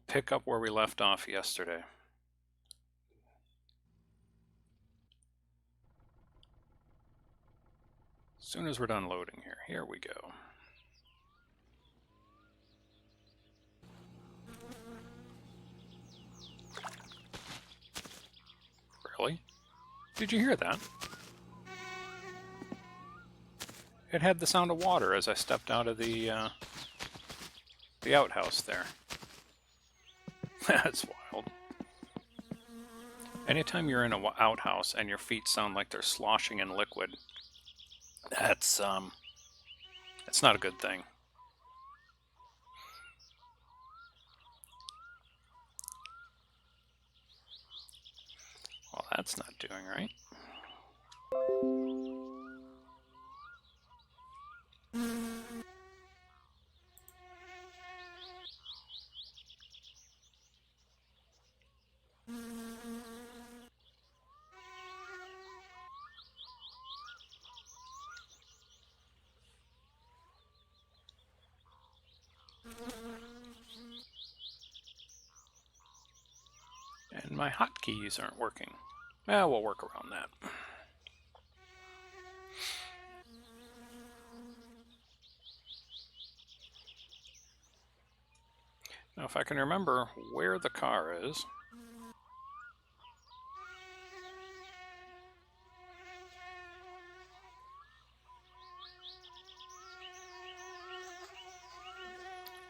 pick up where we left off yesterday. As soon as we're done loading here, here we go. Really? Did you hear that? It had the sound of water as I stepped out of the outhouse there. That's wild. Anytime you're in an outhouse and your feet sound like they're sloshing in liquid, that's not a good thing. Well, that's not doing right. And my hotkeys aren't working. Well, we'll work around that. Now, if I can remember where the car is.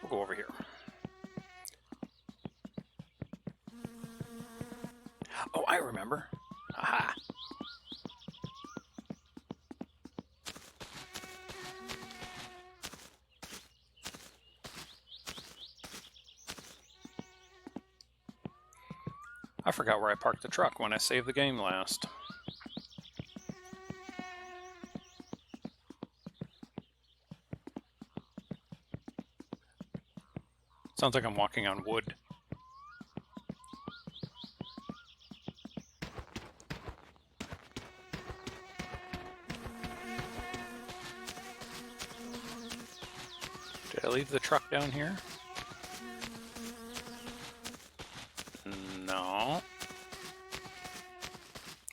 We'll go over here. Oh, I remember. Aha! I forgot where I parked the truck when I saved the game last. Sounds like I'm walking on wood. Did I leave the truck down here? No.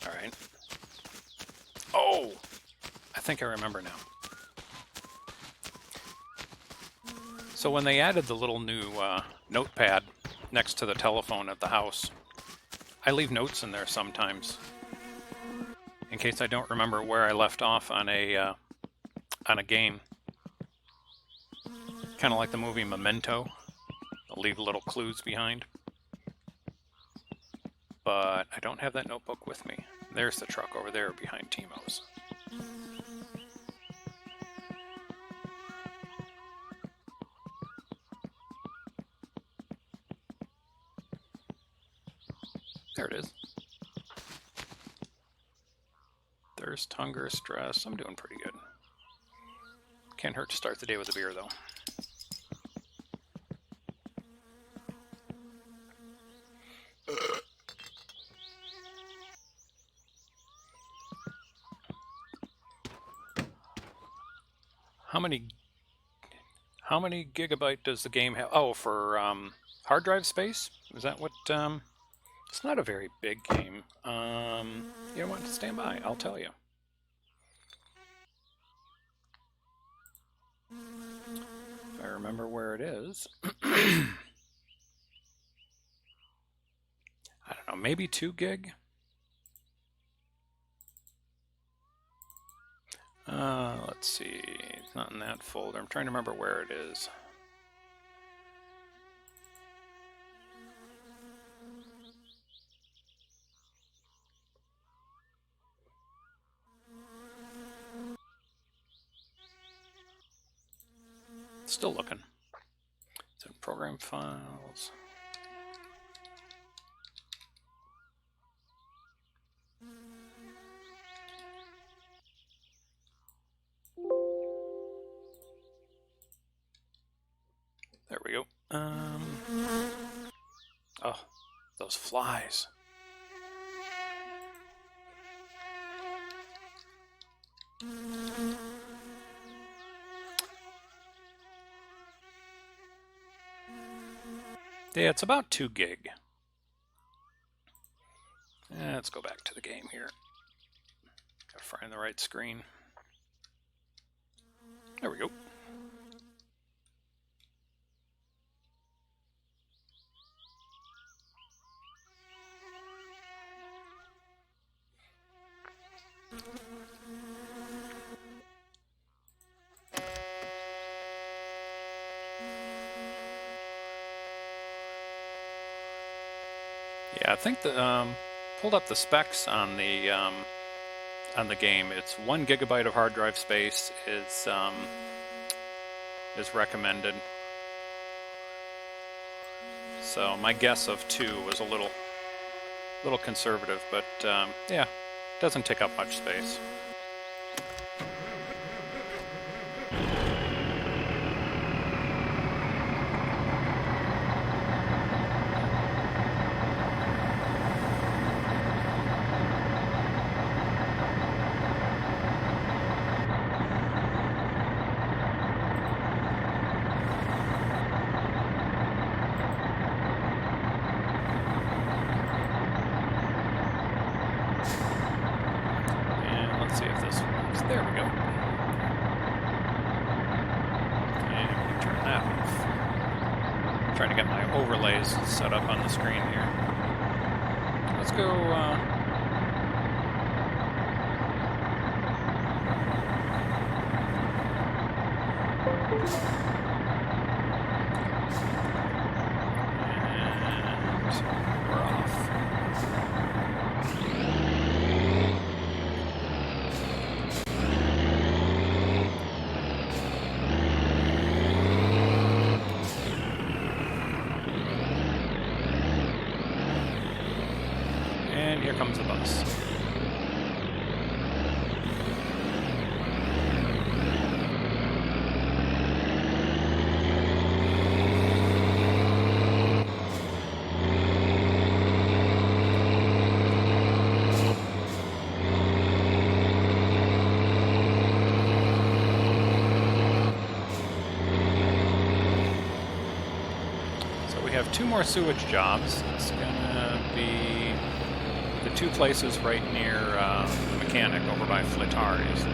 Alright. Oh! I think I remember now. So when they added the little new notepad next to the telephone at the house, I leave notes in there sometimes in case I don't remember where I left off on a game. Kind of like the movie Memento. I'll leave little clues behind. But I don't have that notebook with me. There's the truck over there behind Timo's. There it is. Thirst, hunger, stress. I'm doing pretty good. Can't hurt to start the day with a beer, though. How many gigabyte does the game have? Oh, for hard drive space? Is that what? It's not a very big game. You don't want to stand by. I'll tell you. If I remember where it is. I don't know. Maybe 2 gig. Let's see. It's not in that folder. I'm trying to remember where it is. Still looking. It's in program files. There we go. Oh, those flies. Yeah, it's about 2 gig. Let's go back to the game here. Gotta find the right screen. There we go. Yeah, I think the pulled up the specs on the game. It's 1 gigabyte of hard drive space is recommended. So my guess of 2 was a little conservative, but yeah, doesn't take up much space. See if this works. There we go. And we can turn that off. I'm trying to get my overlays set up on the screen here. Let's go. And we're off. And here comes the bus. So we have 2 more sewage jobs. It's gonna be the 2 places right near the mechanic over by Flittari's.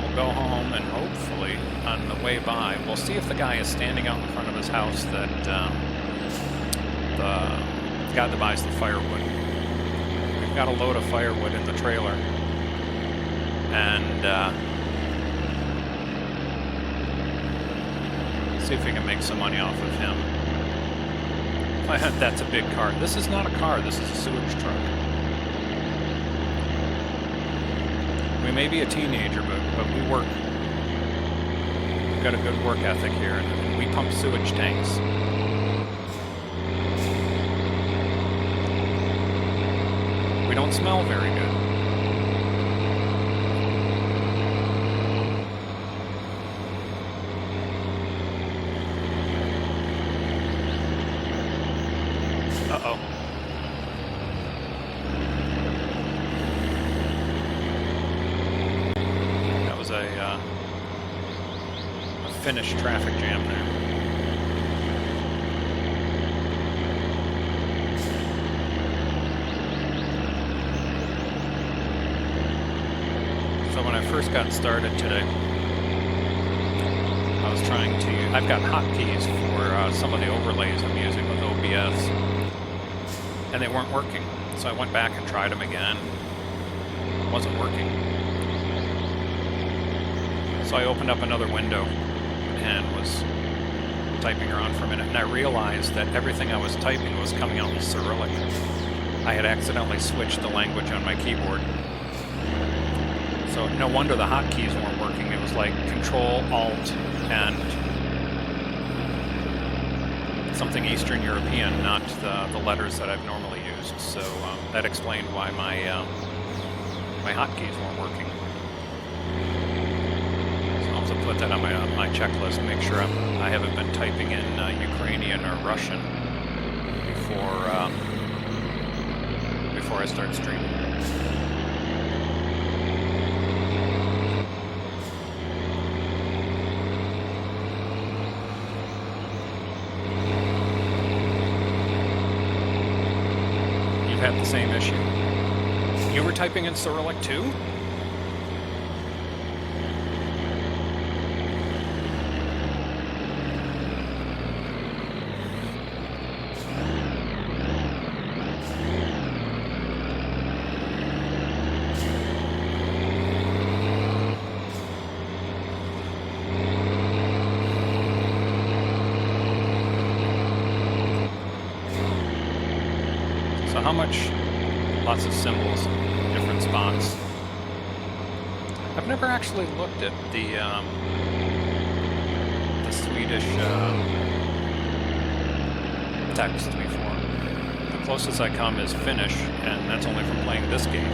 We'll go home and hopefully on the way by, we'll see if the guy is standing out in front of his house that the guy that buys the firewood. We've got a load of firewood in the trailer. And see if we can make some money off of him. That's a big car. This is not a car, this is a sewage truck. We may be a teenager, but we work. We've got a good work ethic here, and we pump sewage tanks. We don't smell very good. Uh-oh. That was a finished traffic jam there. So when I first got started today, I was trying to... I've got hotkeys for some of the overlays I'm using with OBS. And they weren't working. So I went back and tried them again. It wasn't working. So I opened up another window and was typing around for a minute, and I realized that everything I was typing was coming out in Cyrillic. I had accidentally switched the language on my keyboard. So no wonder the hotkeys weren't working. It was like Control, Alt, and something Eastern European, not the letters that I've normally used. So that explained why my hotkeys weren't working. So I'll have to put that on my checklist and make sure I haven't been typing in Ukrainian or Russian before I start streaming. the same issue. You were typing in Cyrillic too? So how much? Lots of symbols, different spots. I've never actually looked at the Swedish text before. The closest I come is Finnish, and that's only from playing this game.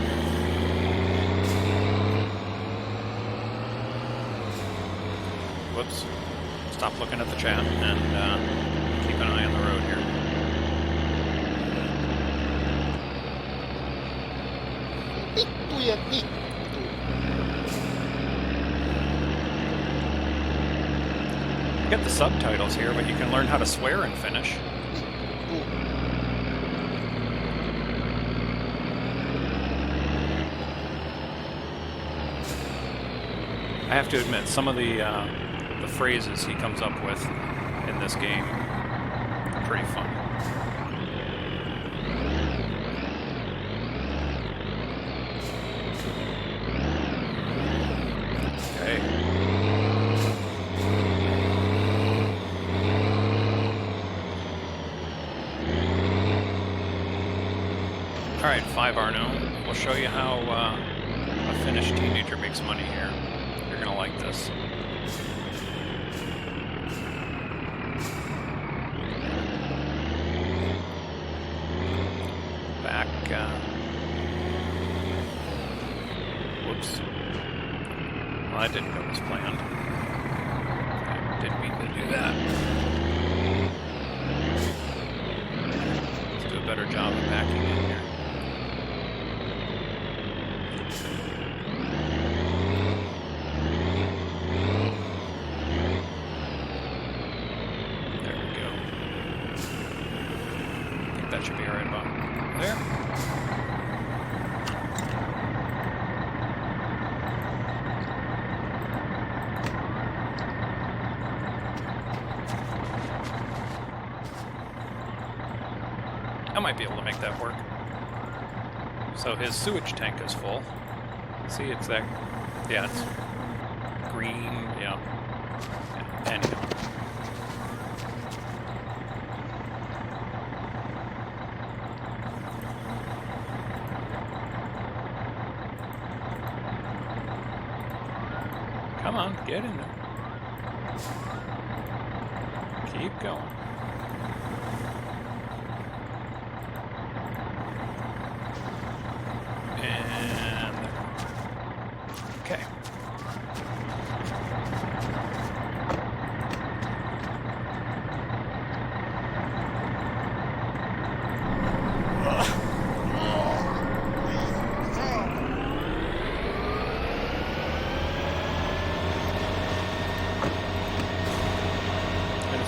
Whoops. Stop looking at the chat and keep an eye on the road here. You get the subtitles here, but you can learn how to swear in Finnish. I have to admit, some of the phrases he comes up with in this game are pretty fun. Alright, 5 Arno. We'll show you how a Finnish teenager makes money here. You're gonna like this. Back, whoops. Well, that didn't go as planned. I didn't mean to do that. Let's do a better job of backing in here. Should be right about there. I might be able to make that work. So his sewage tank is full. See, it's that. Yeah, it's green. Yeah. Anyhow. Come on, get in there. Keep going. And okay.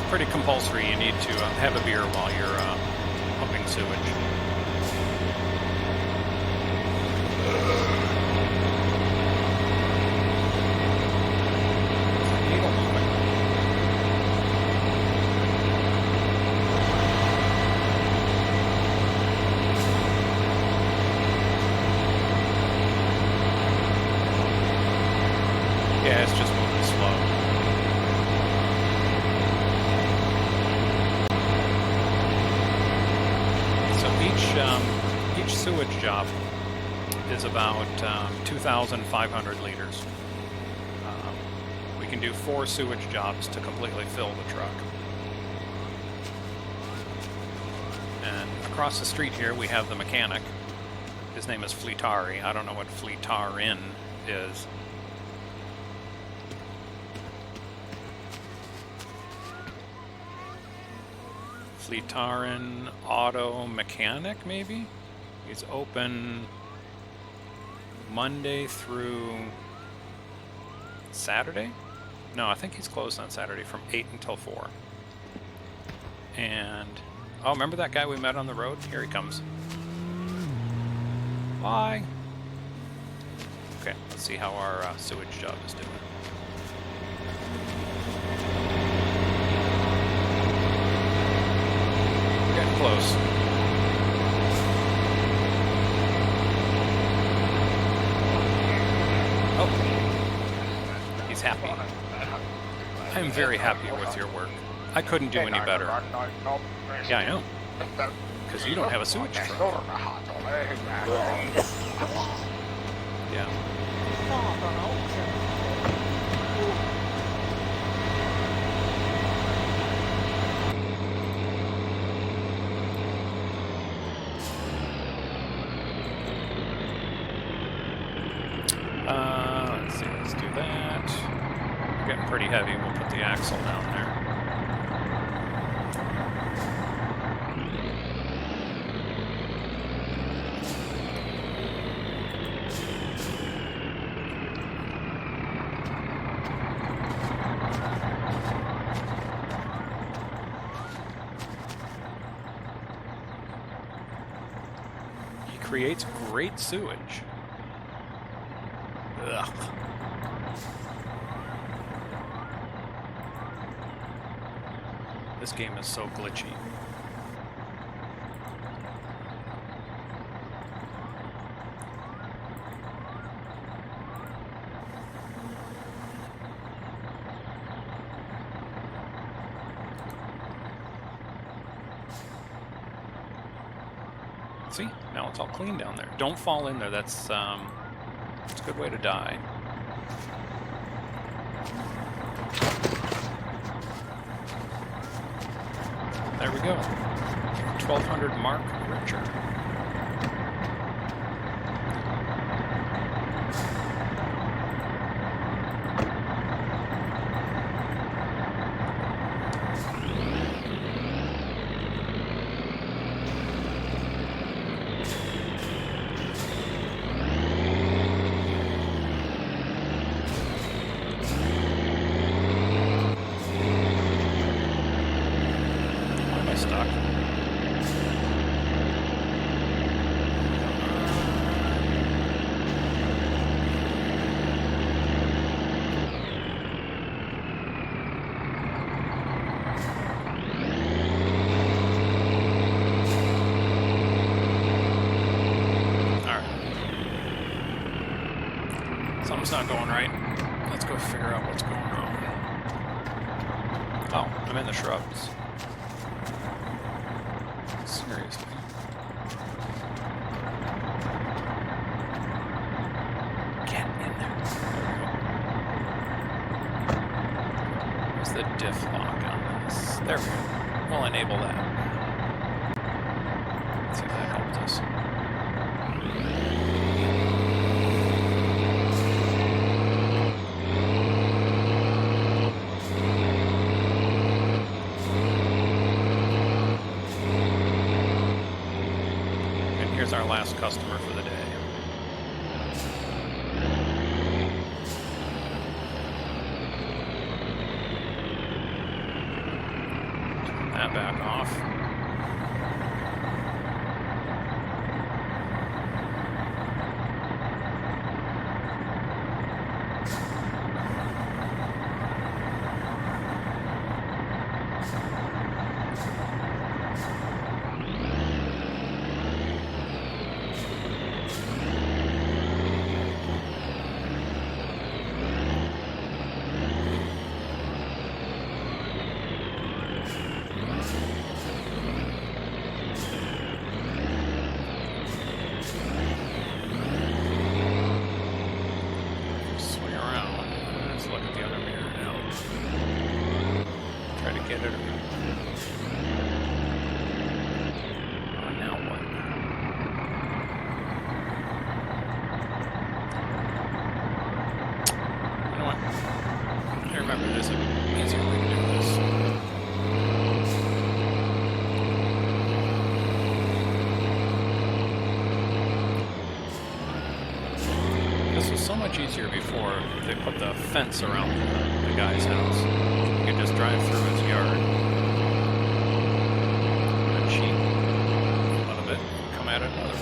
Pretty compulsory. You need to have a beer while you're pumping sewage. Yeah, it's just moving slow. Each sewage job is about 2,500 liters. We can do 4 sewage jobs to completely fill the truck. And across the street here we have the mechanic. His name is Fleetari. I don't know what Fleetarin is. Fleetarin Auto Mechanic, maybe? He's open Monday through Saturday? No, I think he's closed on Saturday from 8 until 4. And, oh, remember that guy we met on the road? Here he comes. Why? Okay, let's see how our sewage job is doing. We're getting close. Oh, he's happy. I'm very happy with your work. I couldn't do any better. Yeah, I know. Because you don't have a sewage truck. Yeah. Let's see, let's do that. We're getting pretty heavy. We'll put the axle down there. Creates great sewage. Ugh. This game is so glitchy. See? Now it's all clean down there. Don't fall in there. That's a good way to die. There we go. 1200 mark richer. Something's not going right. Let's go figure out what's going wrong. Oh, I'm in the shrubs. Seriously. Get in there. Where's the diff lock on this? There we go. We'll enable that. Let's see if that helps us. Our last customer for the day. Turn that back off. So much easier before they put the fence around the guy's house. You could just drive through his yard. And cheat a little bit and come at it another way.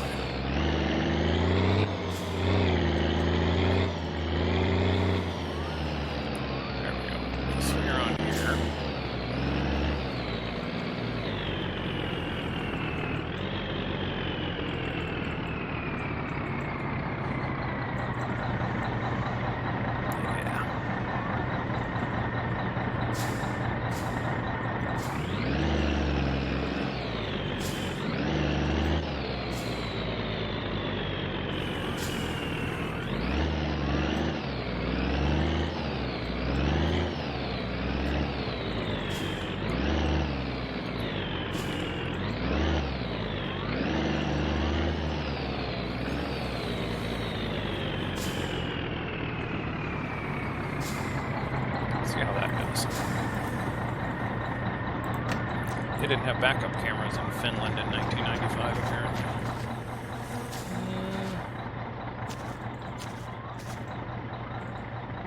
They didn't have backup cameras in Finland in 1995, apparently.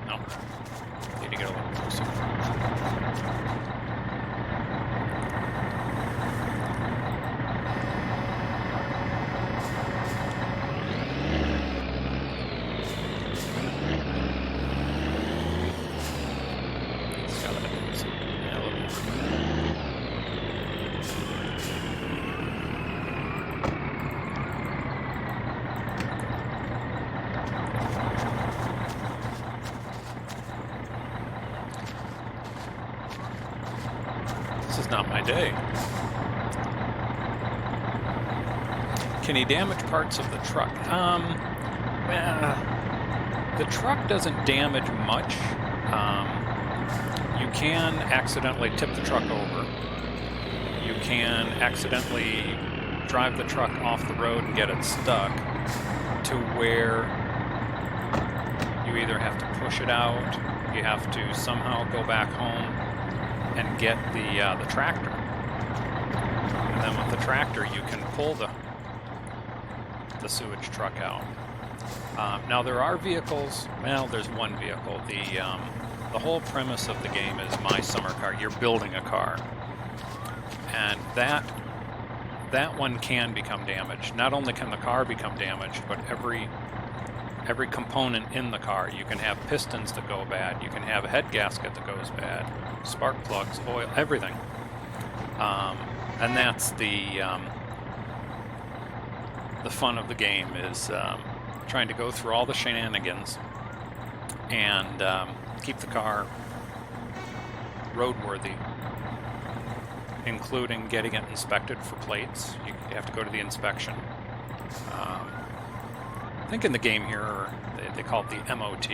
No. Need to get a little closer. Not my day. Can he damage parts of the truck? The truck doesn't damage much. You can accidentally tip the truck over. You can accidentally drive the truck off the road and get it stuck to where you either have to push it out, you have to somehow go back home and get the tractor. And then with the tractor, you can pull the sewage truck out. Now there are vehicles. Well, there's one vehicle. The whole premise of the game is my summer car. You're building a car, and that one can become damaged. Not only can the car become damaged, but every component in the car. You can have pistons that go bad. You can have a head gasket that goes bad. Spark plugs, oil, everything. And that's the fun of the game, is trying to go through all the shenanigans and keep the car roadworthy, including getting it inspected for plates. You have to go to the inspection. I think in the game here they call it the MOT.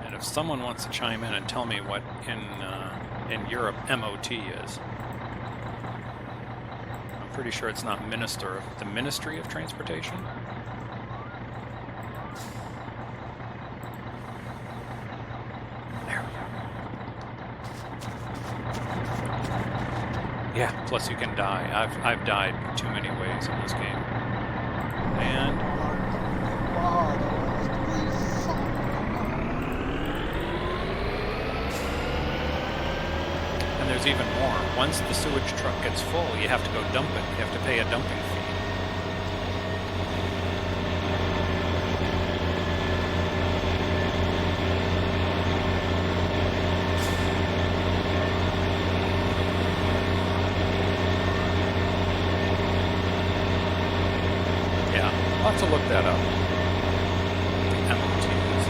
And if someone wants to chime in and tell me what in Europe MOT is, I'm pretty sure it's not the Ministry of Transportation. There we go. Yeah, plus you can die. I've died too many ways in this game. And there's even more. Once the sewage truck gets full, you have to go dump it. You have to pay a dumping fee. I'll have to look that up. The MOTs.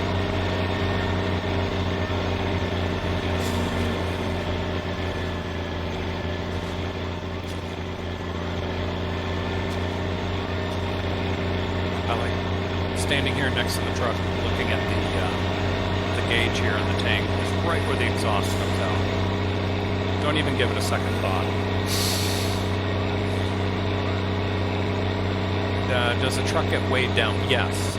I like standing here next to the truck, looking at the gauge here in the tank. It's right where the exhaust comes out. Don't even give it a second thought. Does the truck get weighed down? Yes.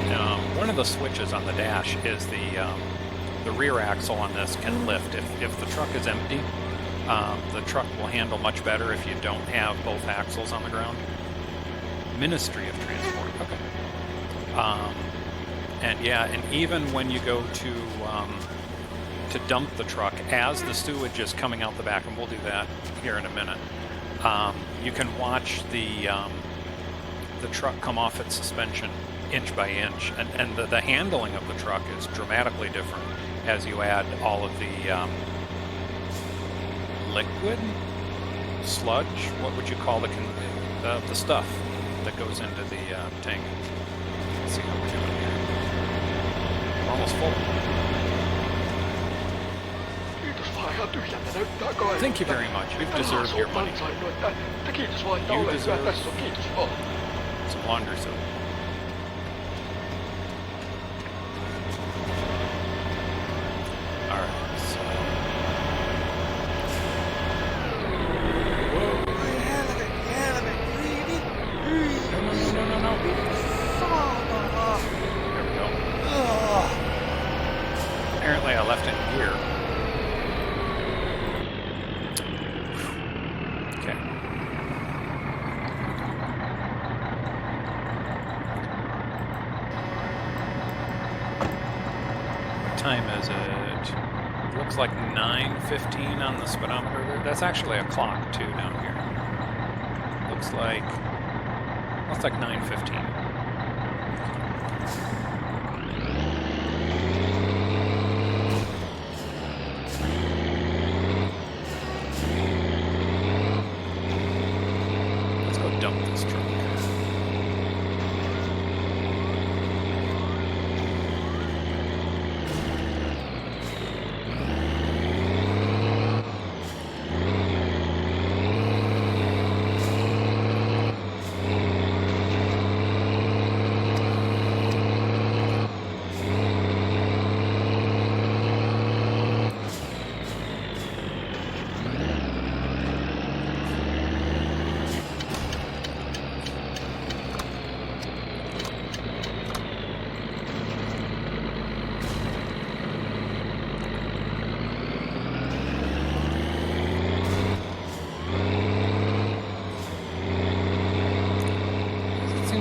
One of the switches on the dash is the rear axle on this can lift. If the truck is empty, the truck will handle much better if you don't have both axles on the ground. Ministry of Transport. Okay. And even when you go to dump the truck, as the sewage is coming out the back, and we'll do that here in a minute, you can watch the truck come off its suspension inch by inch, and the handling of the truck is dramatically different as you add all of the liquid, sludge, what would you call the stuff that goes into the tank. Let's see how we're doing here. We're almost full. Thank you very much. You've deserved your money. You deserve some laundry soap. Alright, so... Whoa. No. There we go. Apparently I left it in gear. time is it? It looks like 9:15 on the speedometer. That's actually a clock too down here. Looks like 9:15. Let's go dump this truck.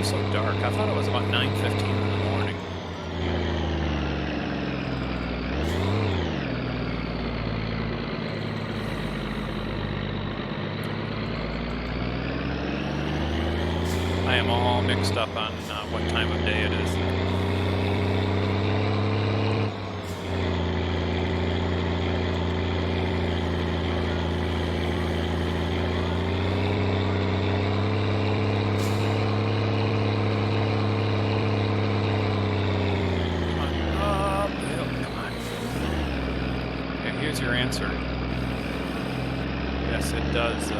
So dark. I thought it was about 9:15 in the morning. I am all mixed up on what time of day it is. Your answer. Yes, it does. The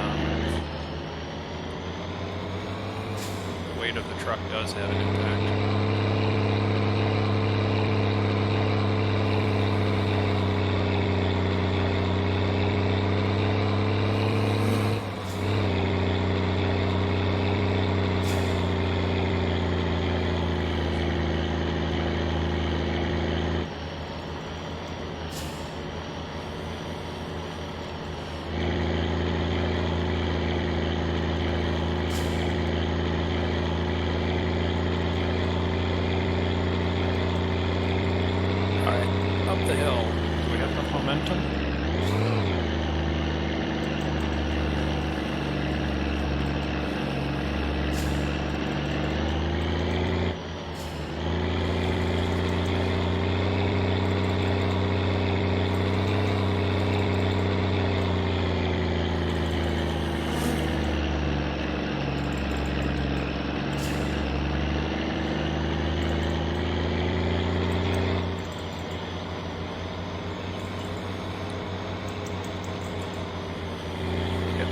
weight of the truck does have an impact. The hill. Do we have enough momentum?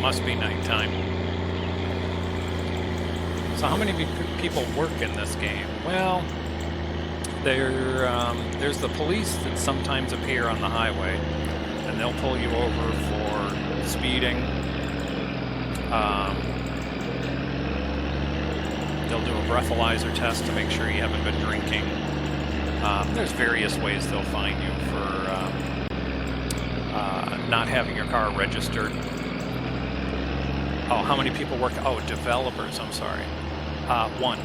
Must be nighttime. So how many people work in this game? Well, there's the police that sometimes appear on the highway, and they'll pull you over for speeding. They'll do a breathalyzer test to make sure you haven't been drinking. There's various ways they'll fine you for not having your car registered. Oh, how many people work? Oh, developers, I'm sorry. One.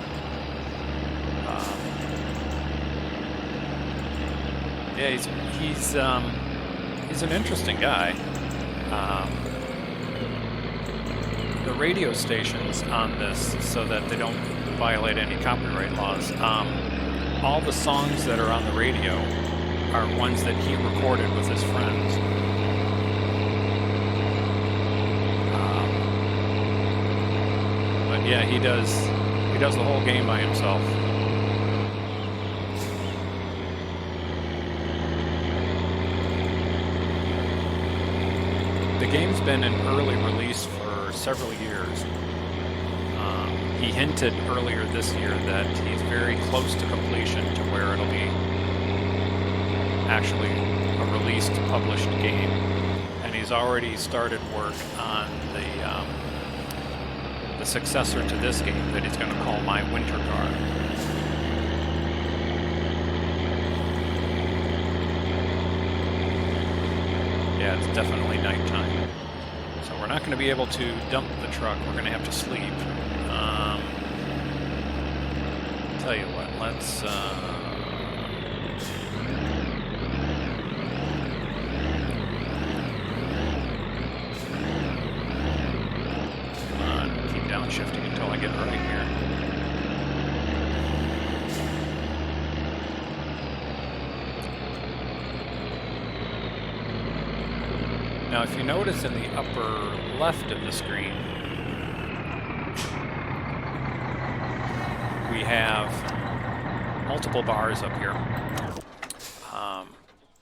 Yeah, he's an interesting guy. The radio stations on this, so that they don't violate any copyright laws, all the songs that are on the radio are ones that he recorded with his friends. Yeah, he does the whole game by himself. The game's been in early release for several years. He hinted earlier this year that he's very close to completion to where it'll be actually a released, published game. And he's already started work on the successor to this game that he's going to call My Winter Car. Yeah, it's definitely nighttime. So we're not going to be able to dump the truck. We're going to have to sleep. Tell you what, let's Now, if you notice in the upper left of the screen, we have multiple bars up here.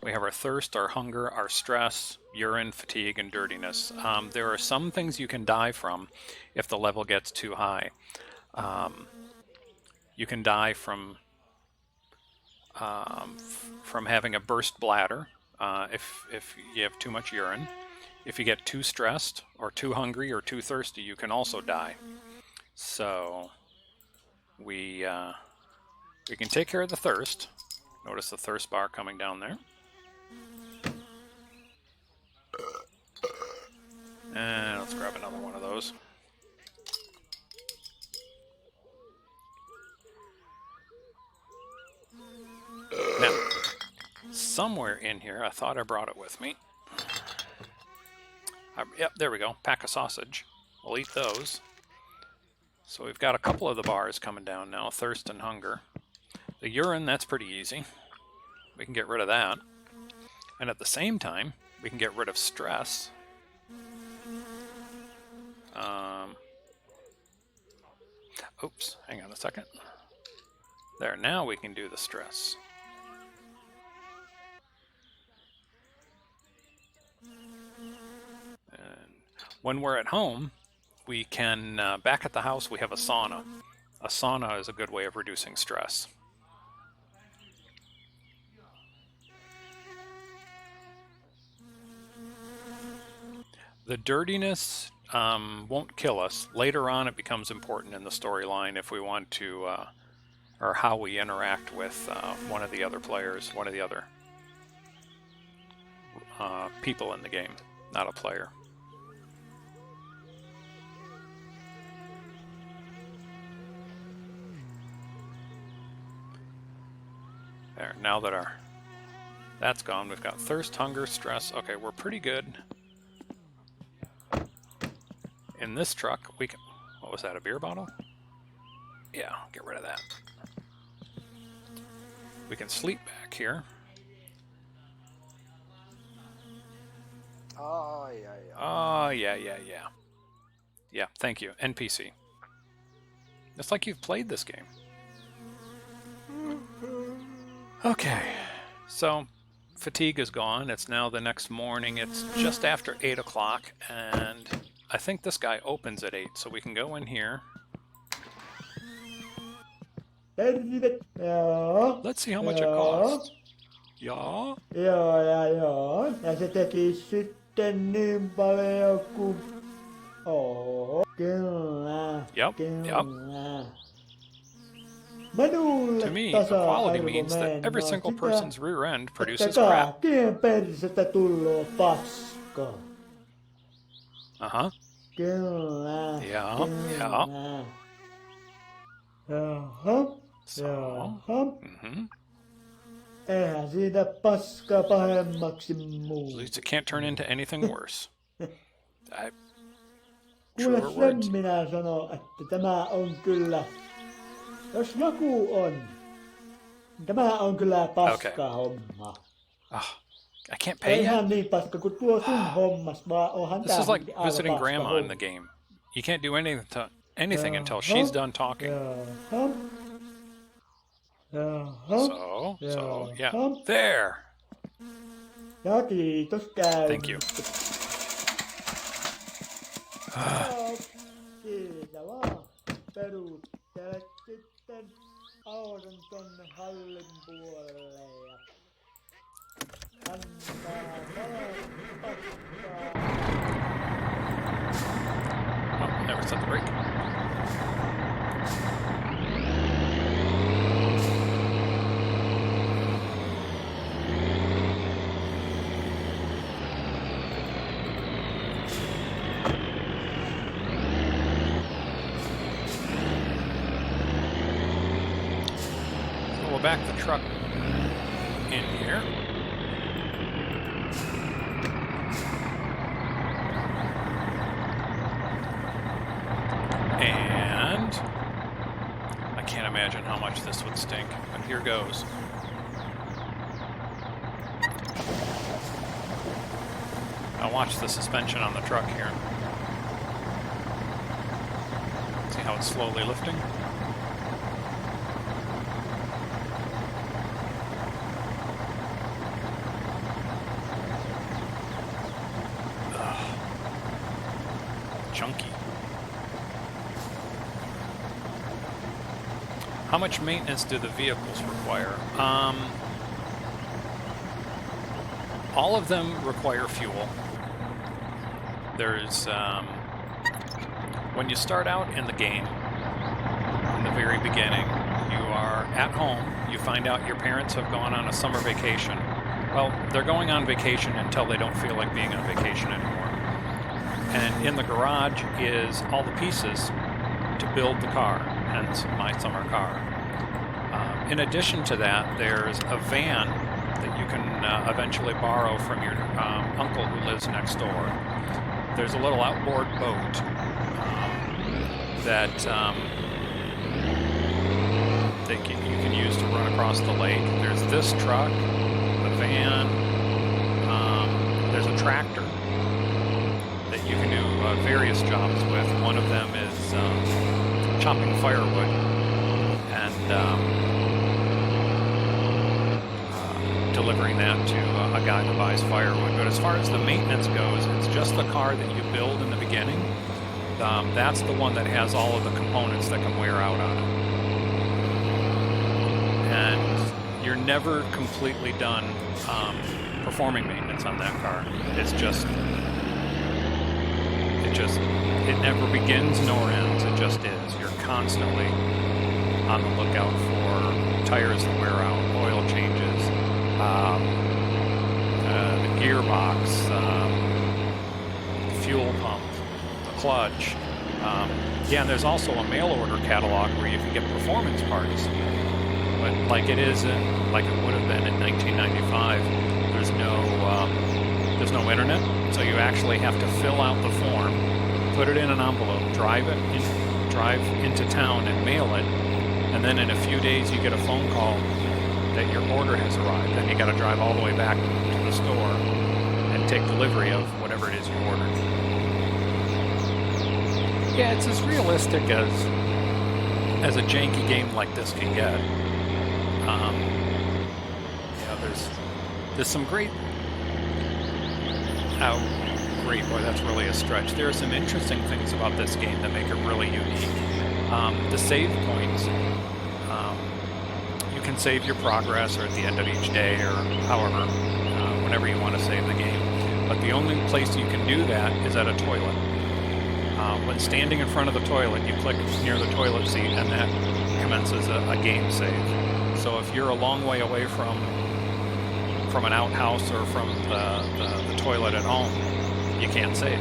We have our thirst, our hunger, our stress, urine, fatigue, and dirtiness. There are some things you can die from if the level gets too high. You can die from having a burst bladder if you have too much urine. If you get too stressed or too hungry or too thirsty, you can also die. So we can take care of the thirst. Notice the thirst bar coming down there. And let's grab another one of those. Now, somewhere in here, I thought I brought it with me. Yep, there we go. Pack of sausage. We'll eat those. So we've got a couple of the bars coming down now, thirst and hunger. The urine, that's pretty easy. We can get rid of that. And at the same time, we can get rid of stress. Oops, hang on a second. There, now we can do the stress. And when we're at home, we can, back at the house, we have a sauna. A sauna is a good way of reducing stress. The dirtiness won't kill us. Later on, it becomes important in the storyline if we want to, or how we interact with one of the other players, one of the other people in the game, not a player. There, now that that's gone, we've got thirst, hunger, stress. Okay, we're pretty good. In this truck, we can... What was that, a beer bottle? Yeah, get rid of that. We can sleep back here. Oh, yeah, yeah. Oh, yeah. Yeah, thank you. NPC. It's like you've played this game. Okay, so fatigue is gone. It's now the next morning. It's just after 8 o'clock, and I think this guy opens at 8, so we can go in here. Let's see how much it costs. Joo. Joo. Ja se teki sitten niin paljon kuin... Kyllä. Yep. To me, equality means that every single person's rear end produces crap. Kaikkien persettä tulloo paskaa. Uh-huh. Kyllä. Yeah. Jaha. Mm-hmm. Eihän siitä paskaa pahemmaksi At muu. least it can't turn into anything worse. Kuule, Truer sen words. minä sanon, että tämä on kyllä... Jos joku on, niin tämä on kyllä paska homma. I can't pay Ei yet. ihan niin paska kuin tuo sun hommas, vaan onhan This is like aivan visiting paska grandma in the homma. game. You can't do anything until she's done talking. So, yeah. There! Ja kiitos käy. Thank you. Siitä vaan. Peruuttele sitten auton tonne hallin puolelle ja antaa paskaa. Oh, never set the brake. We'll back the truck in here. And I can't imagine how much this would stink, but here goes. Now watch the suspension on the truck here. See how it's slowly lifting? Chunky. How much maintenance do the vehicles require? All of them require fuel. There's, when you start out in the game, in the very beginning, you are at home, you find out your parents have gone on a summer vacation. Well, they're going on vacation until they don't feel like being on vacation anymore. And in the garage is all the pieces to build the car, hence my summer car. In addition to that, there's a van that you can eventually borrow from your uncle who lives next door. There's a little outboard boat that you can use to run across the lake. There's this truck, the van, there's a tractor that you can do various jobs with. One of them is chopping firewood and delivering that to a guy that buys firewood. But as far as the maintenance goes, it's just the car that you build in the beginning. That's the one that has all of the components that can wear out on it. And you're never completely done performing maintenance on that car. It never begins nor ends. It just is. You're constantly on the lookout for tires that wear out, oil changes, the gearbox, the fuel pump, the clutch. Yeah, and there's also a mail order catalog where you can get performance parts. But like it is, like it would have been in 1995, there's no internet, so you actually have to fill out the form, put it in an envelope, drive into town and mail it, and then in a few days you get a phone call that your order has arrived, and you got to drive all the way back to the store and take delivery of whatever it is you ordered. Yeah, it's as realistic as a janky game like this can get. There's some great. Boy, that's really a stretch. There are some interesting things about this game that make it really unique. The save points. You can save your progress, or at the end of each day, or however, whenever you want to save the game. But the only place you can do that is at a toilet. When standing in front of the toilet, you click near the toilet seat, and that commences a game save. So if you're a long way away from an outhouse or from the toilet at home, you can't save.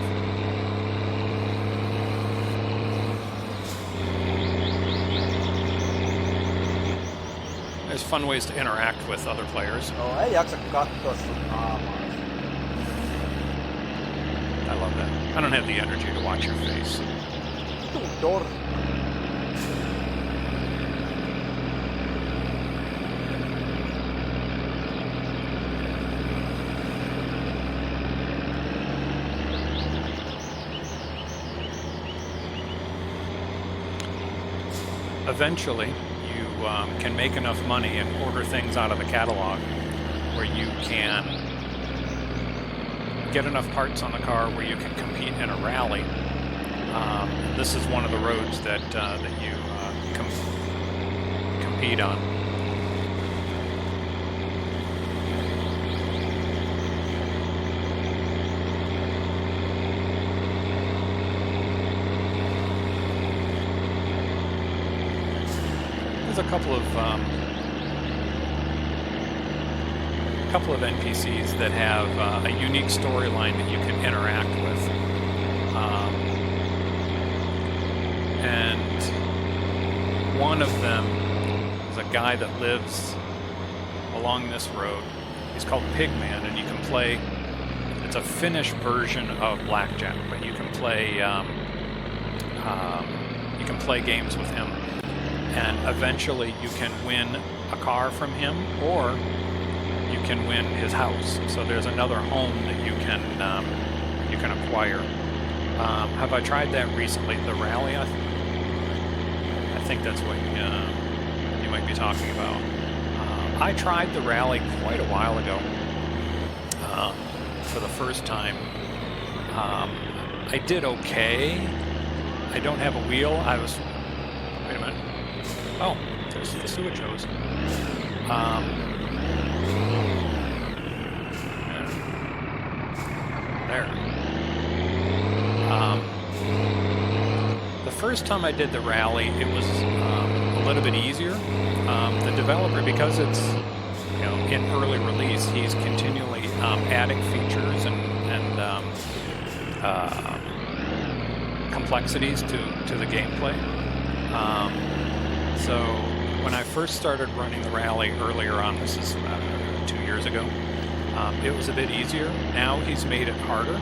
There's fun ways to interact with other players. No, ei jaksa katsoa sun naamaa. I love that. I don't have the energy to watch your face. Door. Eventually, you can make enough money and order things out of the catalog where you can get enough parts on the car where you can compete in a rally. This is one of the roads that you compete on. There's a couple of NPCs that have a unique storyline that you can interact with. And one of them is a guy that lives along this road. He's called Pigman, and you can play. It's a Finnish version of blackjack, but you can play games with him. And eventually you can win a car from him, or you can win his house. So there's another home that you can you can acquire. Have I tried that recently? The Rally? I think that's what you might be talking about. I tried the Rally quite a while ago for the first time. I did okay. I don't have a wheel. Wait a minute. Oh, there's the sewage hose. There. The first time I did the Rally, it was a little bit easier. The developer, because it's in early release, he's continually adding features and complexities to the gameplay. So when I first started running the Rally earlier on, this is 2 years ago, it was a bit easier. Now he's made it harder.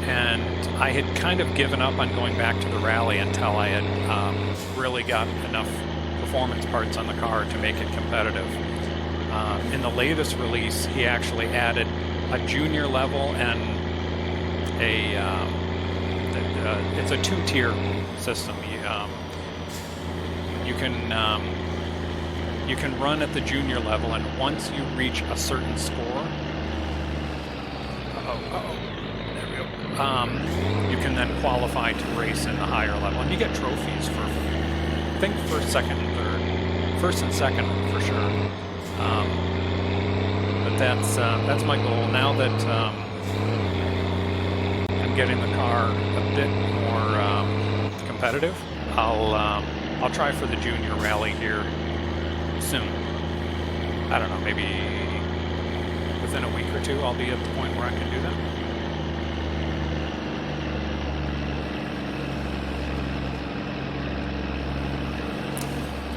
And I had kind of given up on going back to the Rally until I had really got enough performance parts on the car to make it competitive. In the latest release, he actually added a junior level and it's a 2-tier system. You can run at the junior level, and once you reach a certain score, you can then qualify to race in the higher level, and you get trophies for, I think, first, second, and third. First and second for sure. But that's my goal now that I'm getting the car a bit more competitive. I'll try for the junior Rally here soon. I don't know, maybe within a week or two I'll be at the point where I can do that.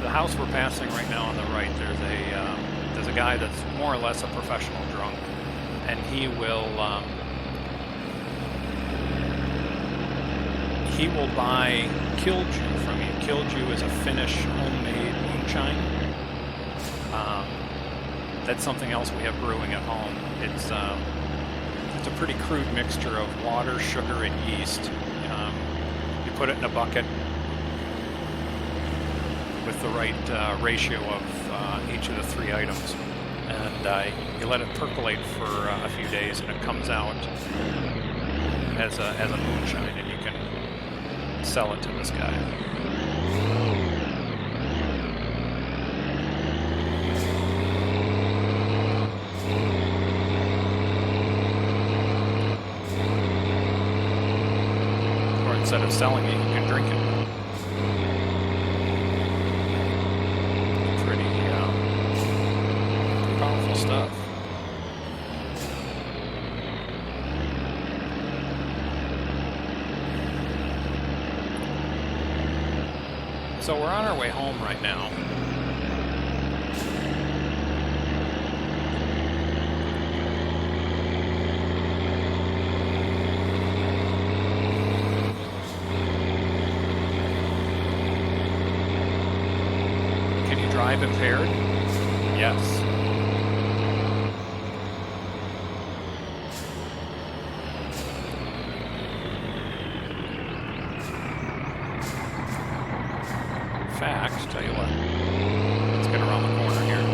The house we're passing right now on the right, there's a guy that's more or less a professional drunk, and he will buy Kilju from you. Kilju is a Finnish homemade moonshine. That's something else we have brewing at home. It's a pretty crude mixture of water, sugar, and yeast. You put it in a bucket with the right ratio of each of the 3 items, and you let it percolate for a few days, and it comes out as a moonshine, and you can sell it to this guy. Or instead of selling it, you can drink it. Pretty powerful stuff. So we're on our way home right now. Can you drive impaired? Yes. Fact, tell you what, let's get around the corner here.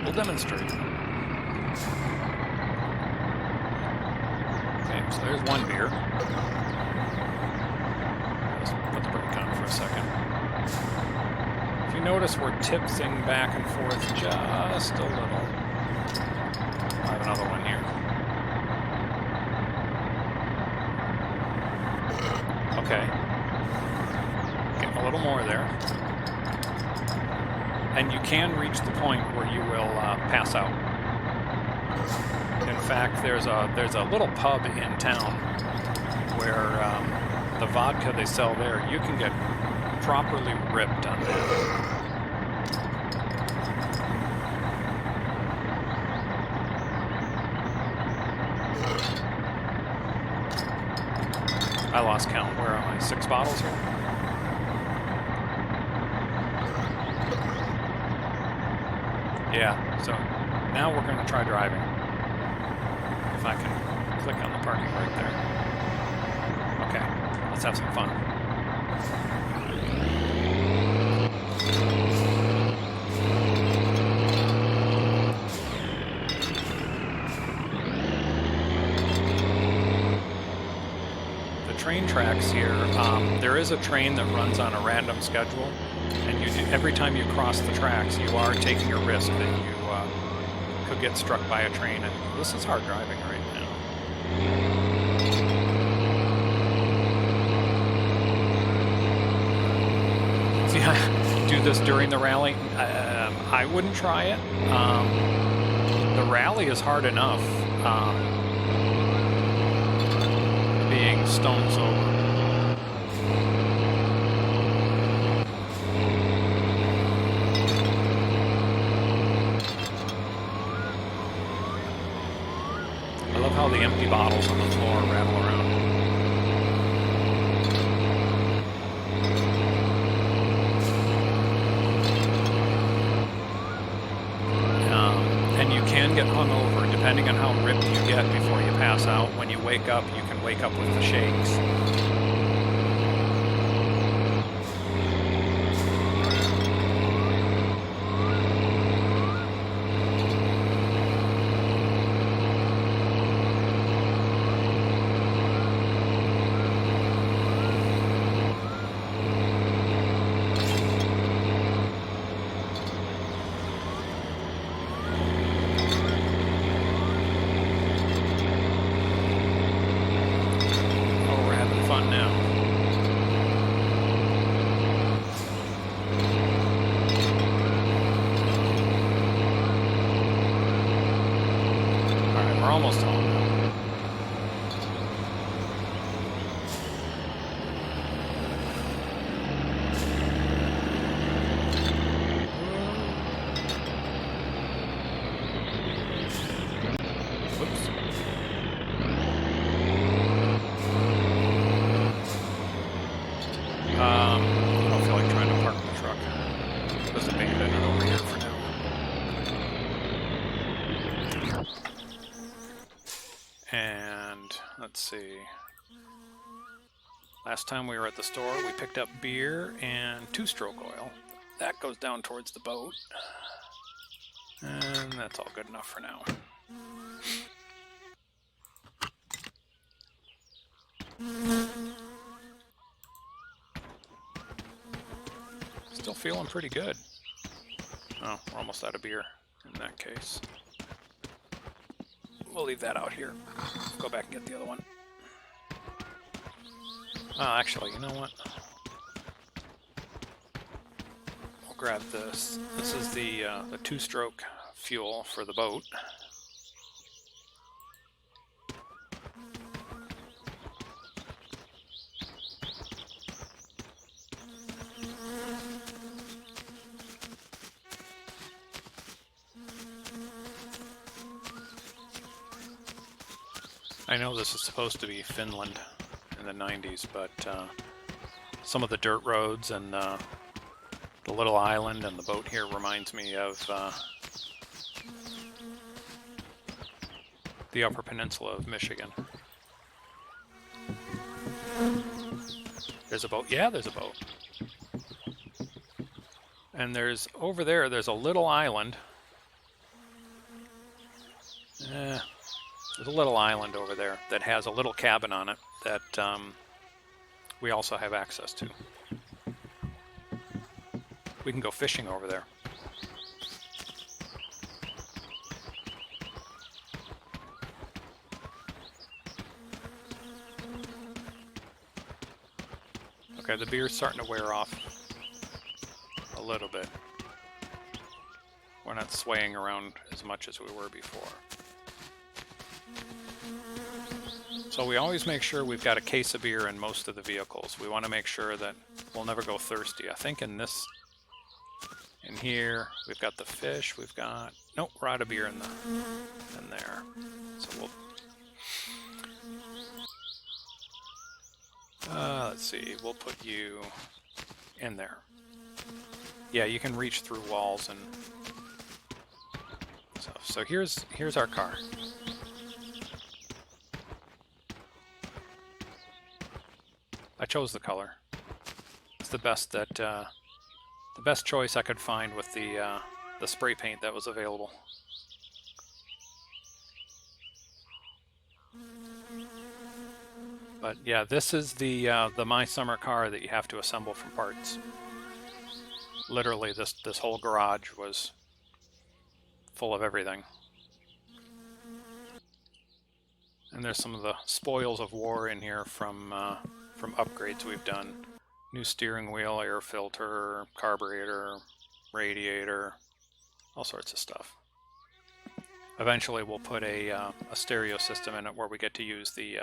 We'll demonstrate. Okay, so there's one beer. Let's put the brake on for a second. If you notice, we're tipsing back and forth just a little. I have another one here. Okay. Getting a little more there. And you can reach the point where you will pass out. In fact, there's a little pub in town where the vodka they sell there, you can get properly ripped on that. I lost count. Where am I? 6 bottles here? Yeah, so now we're going to try driving. If I can click on the parking right there. Okay, let's have some fun. Train tracks here, there is a train that runs on a random schedule, and every time you cross the tracks, you are taking a risk that you could get struck by a train, and this is hard driving right now. See, I do this during the rally. I wouldn't try it. The rally is hard enough. Being stones over. I love how the empty bottles on the floor rattle around. And you can get hungover depending on how ripped you get before you pass out. When you wake up, you can wake up with the shakes. Almost home now. Whoops. I don't feel like trying to park the truck. Just abandon it over here for now. And let's see. Last time we were at the store, we picked up beer and 2-stroke oil. That goes down towards the boat. And that's all good enough for now. Still feeling pretty good. Oh, we're almost out of beer in that case. We'll leave that out here. Go back and get the other one. Actually, you know what? We'll grab this. This is the 2-stroke fuel for the boat. I know this is supposed to be Finland in the 90s, but some of the dirt roads and the little island and the boat here reminds me of the Upper Peninsula of Michigan. There's a boat. Yeah, there's a boat. And there's, over there, there's a little island. There's a little island over there that has a little cabin on it that we also have access to. We can go fishing over there. Okay, the beer's starting to wear off a little bit. We're not swaying around as much as we were before. So we always make sure we've got a case of beer in most of the vehicles. We want to make sure that we'll never go thirsty. I think in here, we've got the fish, we've got, nope, we're out of beer in there. So let's see, we'll put you in there. Yeah, you can reach through walls and So here's our car. I chose the color. It's the best that the best choice I could find with the spray paint that was available. But yeah, this is the My Summer car that you have to assemble from parts. Literally, this whole garage was full of everything. And there's some of the spoils of war in here from upgrades we've done. New steering wheel, air filter, carburetor, radiator, all sorts of stuff. Eventually we'll put a stereo system in it where we get to use the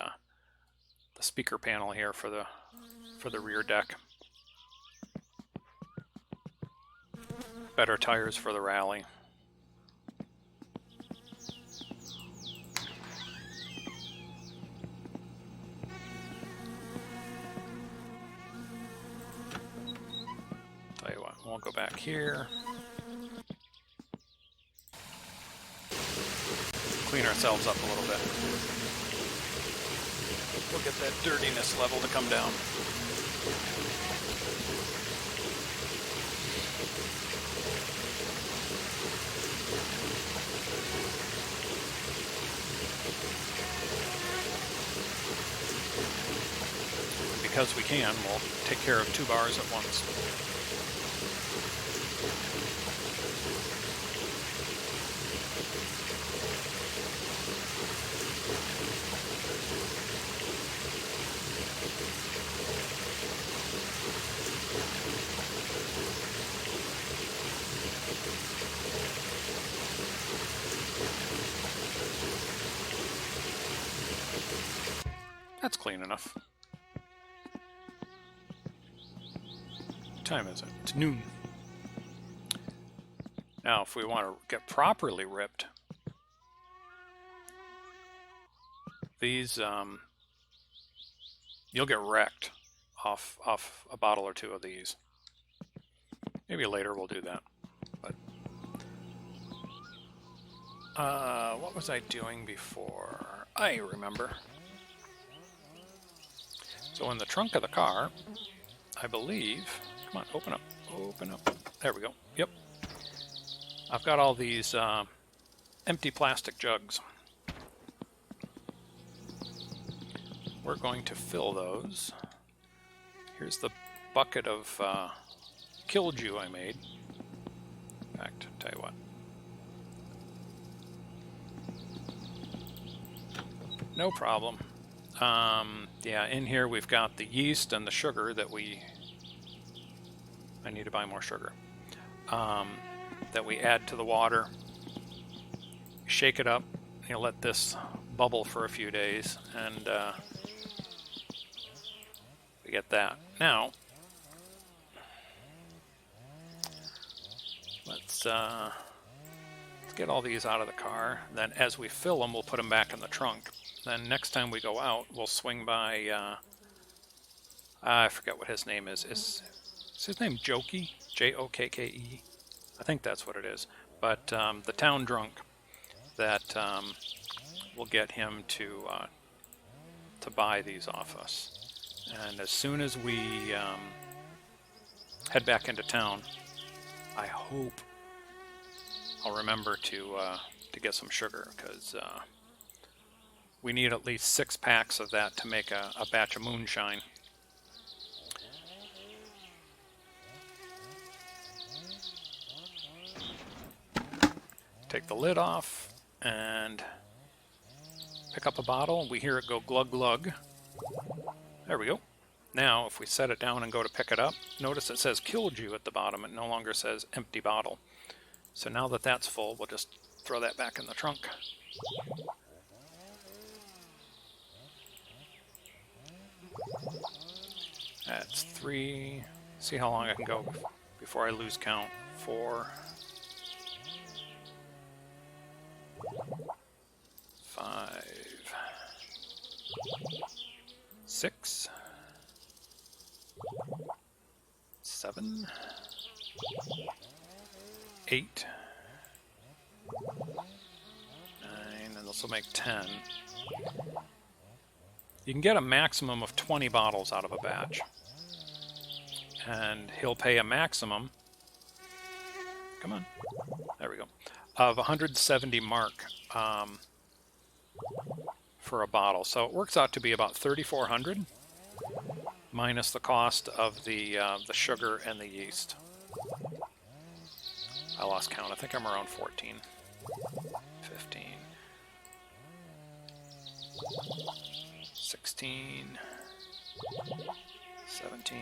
speaker panel here for the rear deck. Better tires for the rally. Tell you what, we'll go back here. Clean ourselves up a little bit. We'll get that dirtiness level to come down. Because we can, we'll take care of 2 bars at once. That's clean enough. What time is it? It's noon. Now, if we want to get properly ripped, these, you'll get wrecked off a bottle or 2 of these. Maybe later we'll do that. But what was I doing before? I remember. So in the trunk of the car, I believe, come on, open up. There we go. Yep. I've got all these empty plastic jugs. We're going to fill those. Here's the bucket of Kilju I made. In fact, tell you what. No problem. Yeah, in here we've got the yeast and the sugar that I need to buy more sugar. That we add to the water. Shake it up. You let this bubble for a few days, and we get that. Now, let's get all these out of the car. Then as we fill them, we'll put them back in the trunk. Then next time we go out, we'll swing by, I forget what his name is. Is his name Jokey? J-O-K-K-E? I think that's what it is. But the town drunk that will get him to buy these off us. And as soon as we head back into town, I hope I'll remember to get some sugar, because we need at least 6 packs of that to make a batch of moonshine. Take the lid off and pick up a bottle. We hear it go glug glug. There we go. Now if we set it down and go to pick it up, notice it says Kilju at the bottom. It no longer says empty bottle. So now that that's full, we'll just throw that back in the trunk. That's 3. See how long I can go before I lose count. 4, 5, 6, 7, 8, will make 10. You can get a maximum of 20 bottles out of a batch. And he'll pay a maximum, come on, there we go, of 170 mark for a bottle. So it works out to be about 3,400 minus the cost of the sugar and the yeast. I lost count. I think I'm around 14, 15, 16, 17,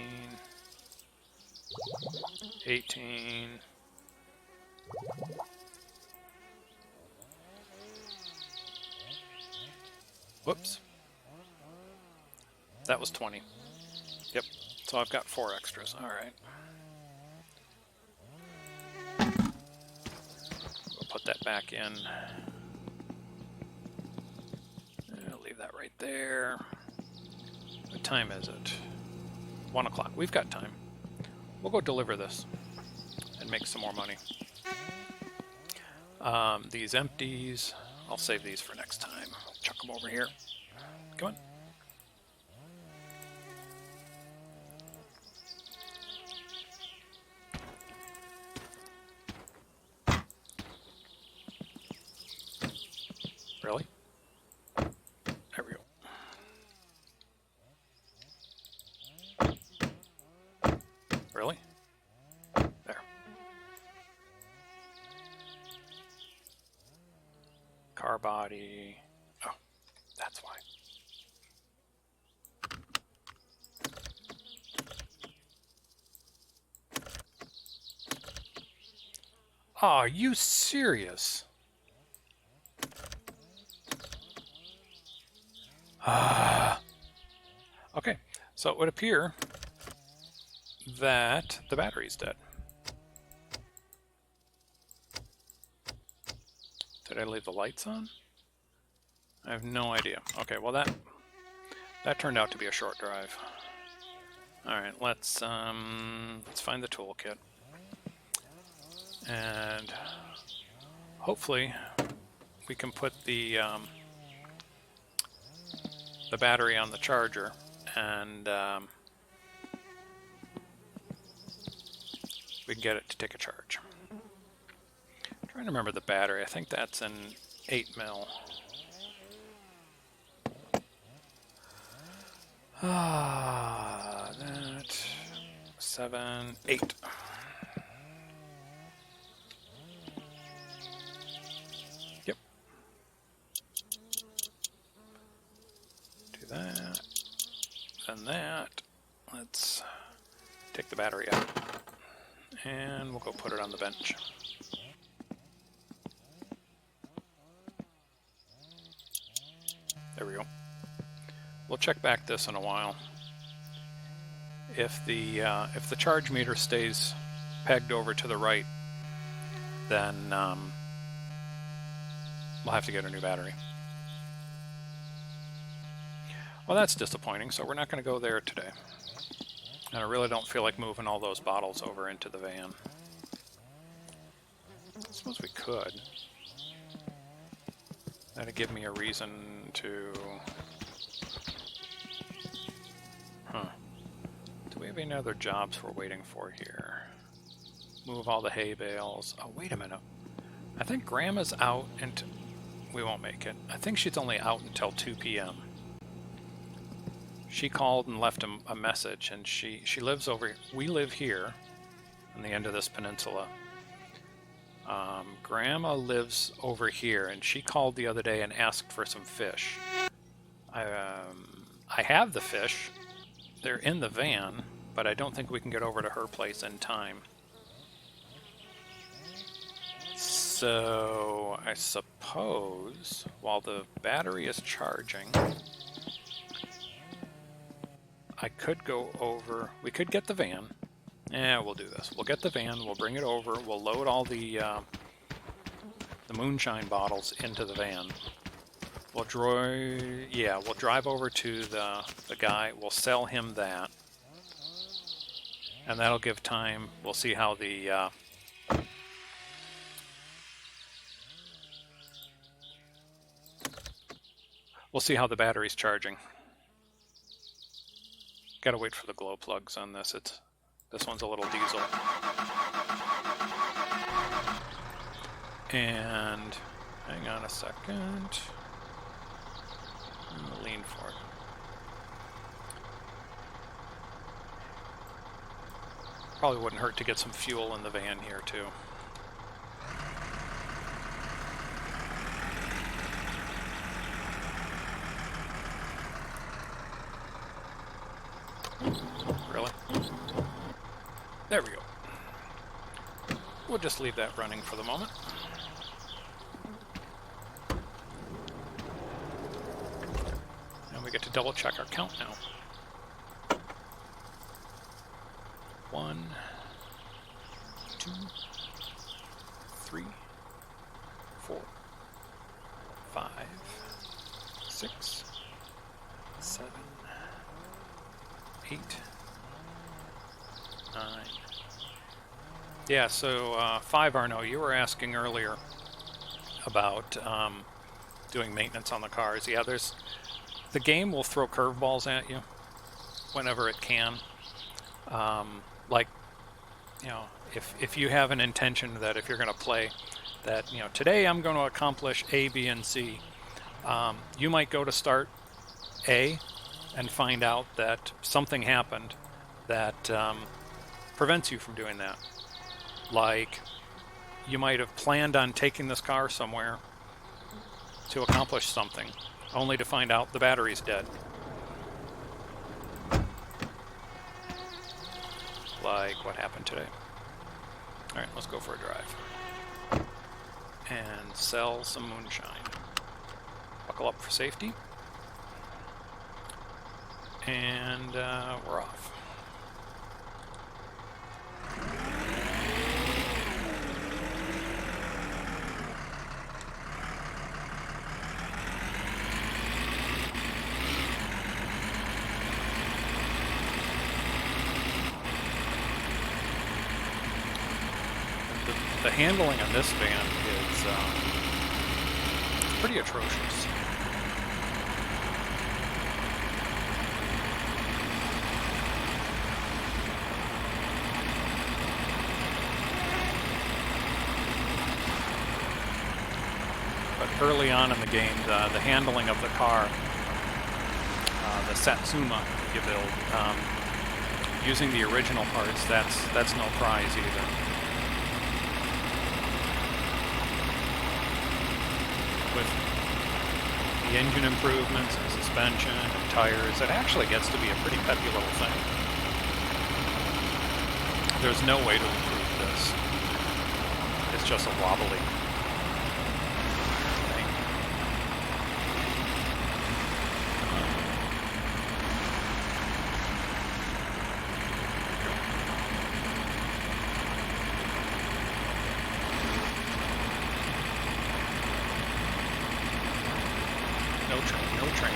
18, whoops, that was 20. Yep, so I've got 4 extras. All right. We'll put that back in. I'll leave that right there. What time is it? 1 o'clock. We've got time. We'll go deliver this and make some more money. These empties, I'll save these for next time. Chuck them over here. Come on. Really? There we go. Really? There. Car body. Oh, that's why. Oh, are you serious? Okay, so it would appear that the battery's dead. Did I leave the lights on? I have no idea. Okay, well that turned out to be a short drive. All right, let's find the toolkit, and hopefully we can put the battery on the charger, and we can get it to take a charge. I'm trying to remember the battery. I think that's an 8mm. That 7, 8. Yep. Do that, and that. Let's take the battery out, and we'll go put it on the bench. There we go. We'll check back this in a while. If the charge meter stays pegged over to the right, then we'll have to get a new battery. Well, that's disappointing, so we're not going to go there today. And I really don't feel like moving all those bottles over into the van. I suppose we could. That'd give me a reason to... Huh. Do we have any other jobs we're waiting for here? Move all the hay bales. Oh, wait a minute. I think Grandma's out and we won't make it. I think she's only out until 2 p.m. She called and left a message, and she lives over... We live here on the end of this peninsula. Grandma lives over here, and she called the other day and asked for some fish. I have the fish. They're in the van, but I don't think we can get over to her place in time. So I suppose while the battery is charging, I could go over. We could get the van. Yeah, we'll do this. We'll get the van. We'll bring it over. We'll load all the moonshine bottles into the van. We'll drive over to the guy. We'll sell him that, and that'll give time. We'll see how the We'll see how the battery's charging. Gotta wait for the glow plugs on this. This one's a little diesel. And hang on a second. I'm gonna lean for it. Probably wouldn't hurt to get some fuel in the van here too. Really? There we go. We'll just leave that running for the moment. And we get to double check our count now. 1, 2, 3, 4, 5, 6, 7, 8, 9. Yeah, so 5 Arno, you were asking earlier about doing maintenance on the cars. Yeah, the game will throw curveballs at you whenever it can. Like, you know, if you have an intention that if you're going to play that, you know, today I'm going to accomplish A, B, and C, you might go to start A and find out that something happened that prevents you from doing that. Like, you might have planned on taking this car somewhere to accomplish something, only to find out the battery's dead. Like what happened today. Alright, let's go for a drive. And sell some moonshine. Buckle up for safety. And we're off. The handling on this van is pretty atrocious. But early on in the game, the handling of the car, the Satsuma you build, using the original parts, that's no prize either. With the engine improvements and suspension and tires, it actually gets to be a pretty peppy little thing. There's no way to improve this. It's just a wobbly thing. No train.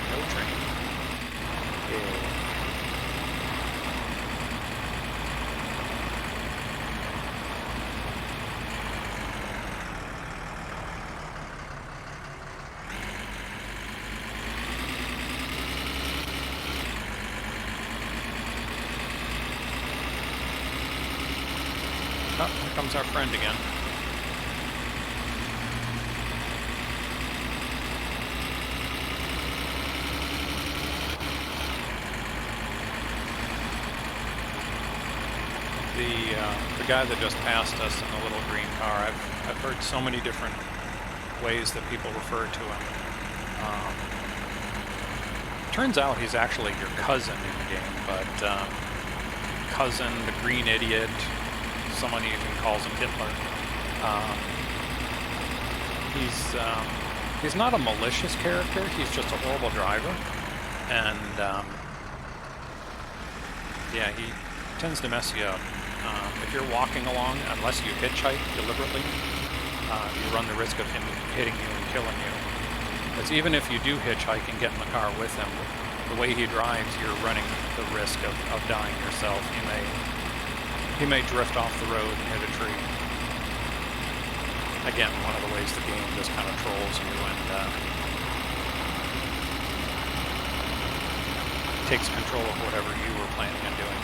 Yeah. Oh, here comes our friend again. The guy that just passed us in the little green car, I've heard so many different ways that people refer to him. Turns out he's actually your cousin in the game, but cousin, the green idiot, someone even calls him Hitler. He's not a malicious character, he's just a horrible driver, and yeah, he tends to mess you up. If you're walking along, unless you hitchhike deliberately, you run the risk of him hitting you and killing you. Because even if you do hitchhike and get in the car with him, the way he drives, you're running the risk of dying yourself. He may drift off the road and hit a tree. Again, one of the ways the game just kind of trolls you and takes control of whatever you were planning on doing.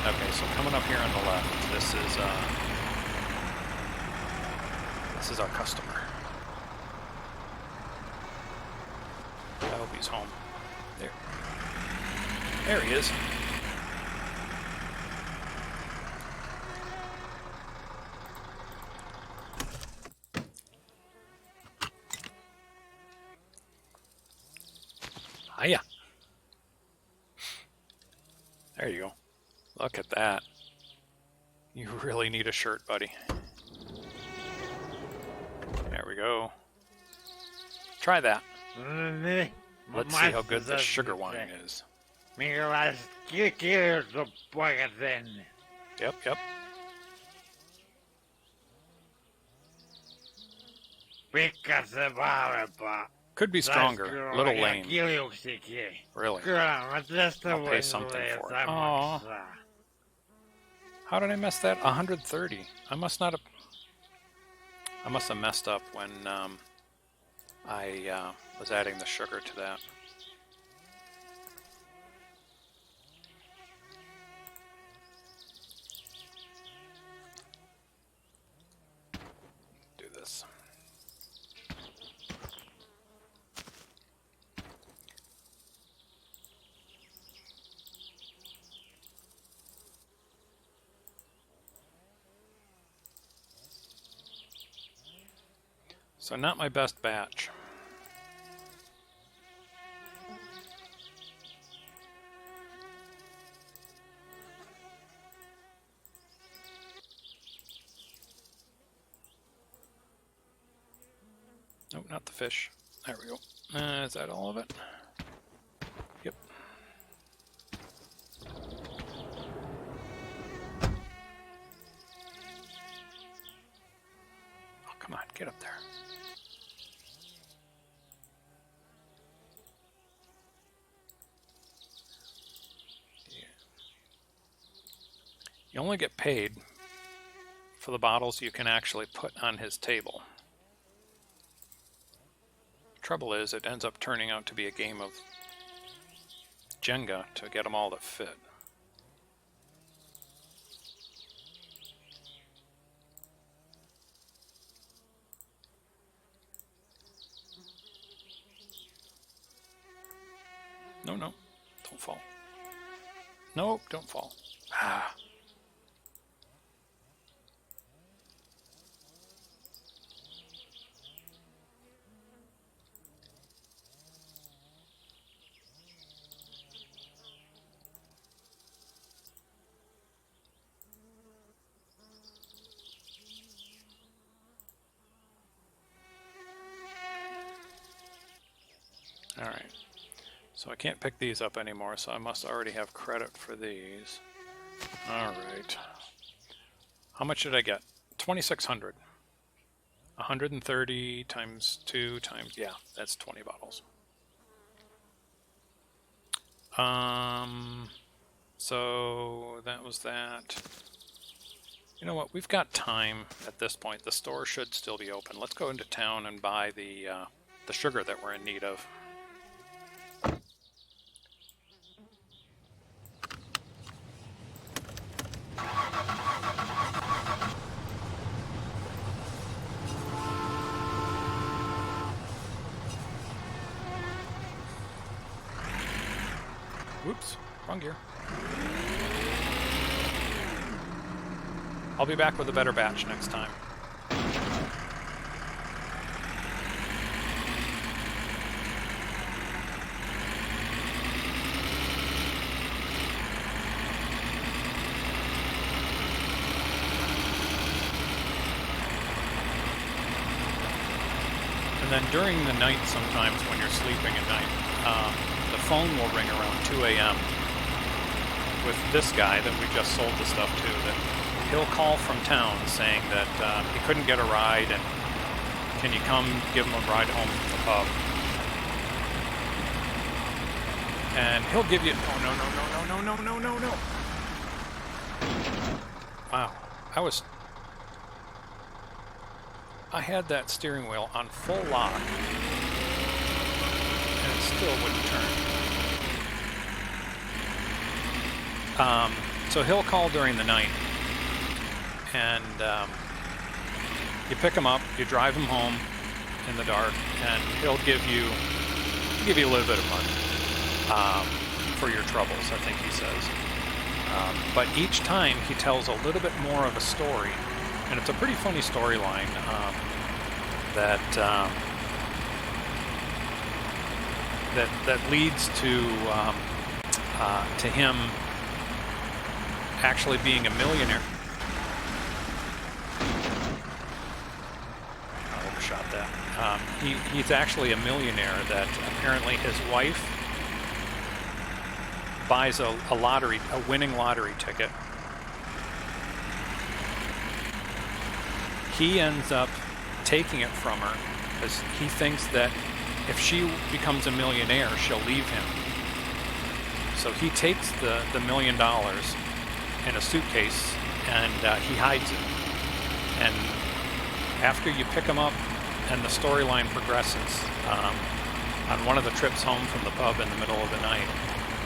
Okay, so coming up here on the left, this is our customer. I hope he's home. There he is. Hiya. There you go. Look at that. You really need a shirt, buddy. There we go. Try that. Let's see how good the sugar wine is. Yep, yep. Could be stronger. A little lame. Really. I'll pay something for it. Aww. How did I mess that? 130. I must have messed up when I was adding the sugar to that. Do this. So not my best batch. Nope, not the fish. There we go. Is that all of it? Yep. Oh, come on, get up there. You only get paid for the bottles you can actually put on his table. Trouble is, it ends up turning out to be a game of Jenga to get them all to fit. No, no, don't fall. Nope, don't fall. Ah. Alright, so I can't pick these up anymore, so I must already have credit for these. Alright. How much did I get? 2,600. 130 times 2 times... yeah, that's 20 bottles. So that was that. You know what, we've got time at this point. The store should still be open. Let's go into town and buy the sugar that we're in need of. Whoops, wrong gear. I'll be back with a better batch next time. And then during the night sometimes when you're sleeping at night, the phone will ring around 2 a.m. with this guy that we just sold the stuff to, that he'll call from town saying that he couldn't get a ride and can you come give him a ride home from the pub. And he'll give you... oh, no. Wow. I had that steering wheel on full lock. And it still wouldn't turn. So he'll call during the night, and you pick him up, you drive him home in the dark, and he'll give you a little bit of money for your troubles, I think he says. But each time he tells a little bit more of a story, and it's a pretty funny storyline that leads to him actually being a millionaire. I overshot that. He's actually a millionaire. That apparently his wife buys a winning lottery ticket. He ends up taking it from her because he thinks that if she becomes a millionaire, she'll leave him. So he takes the $1 million in a suitcase and he hides it. And after you pick him up and the storyline progresses, on one of the trips home from the pub in the middle of the night,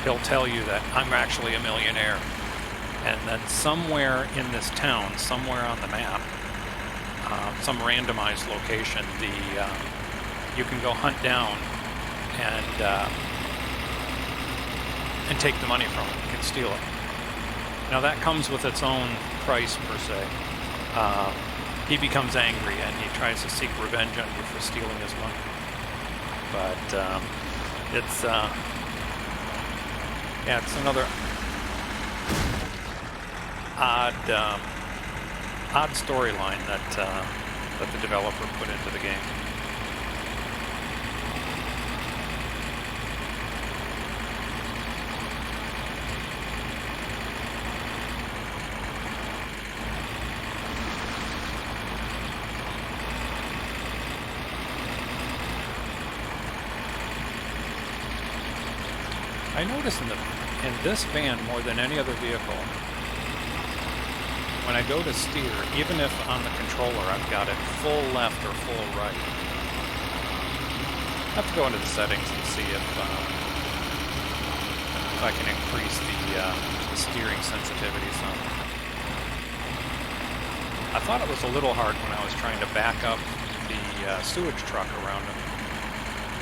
he'll tell you that I'm actually a millionaire. And then somewhere in this town, somewhere on the map, some randomized location, you can go hunt down and take the money from it. You can steal it. Now that comes with its own price per se. He becomes angry and he tries to seek revenge on you for stealing his money. But it's another odd storyline that the developer put into the game. I notice in this van more than any other vehicle, when I go to steer, even if on the controller I've got it full left or full right, I have to go into the settings and see if I can increase the steering sensitivity some. I thought it was a little hard when I was trying to back up the sewage truck around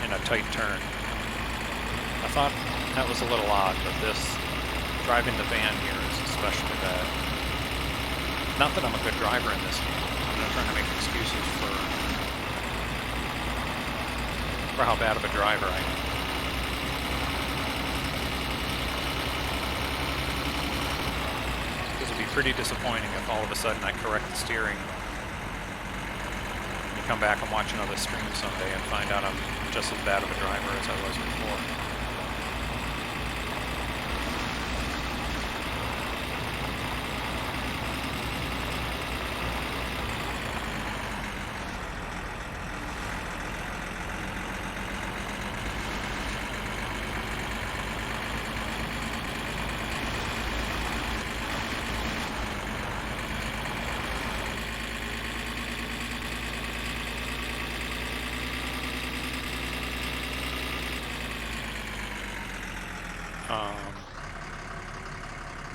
in a tight turn. I thought that was a little odd, but driving the van here is especially bad. Not that I'm a good driver in this game. I'm not trying to make excuses for how bad of a driver I am. This would be pretty disappointing if all of a sudden I correct the steering. You come back and watch another stream someday and find out I'm just as bad of a driver as I was before.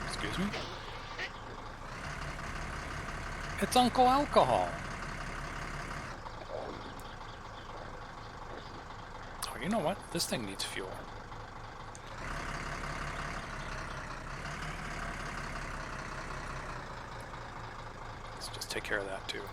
Excuse me? It's Uncle Alcohol. Oh, you know what? This thing needs fuel. Let's just take care of that too.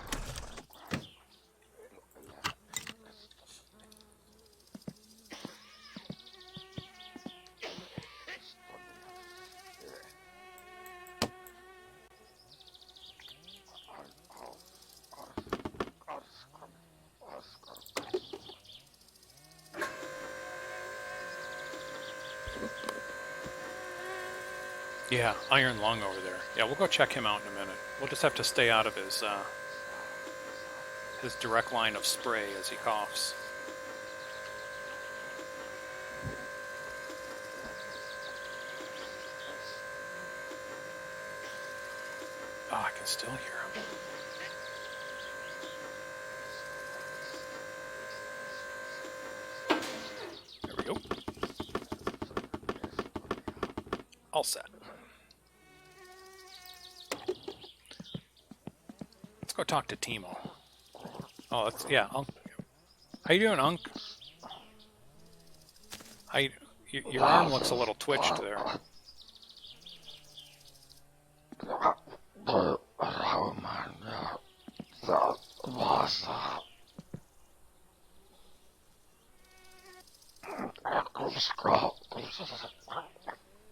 Yeah, Iron Lung over there. Yeah, we'll go check him out in a minute. We'll just have to stay out of his direct line of spray as he coughs. Oh, I can still hear him. There we go. All set. Let's go talk to Timo. Oh, that's, yeah, Unc. How you doing, Unc? Your arm looks a little twitched there.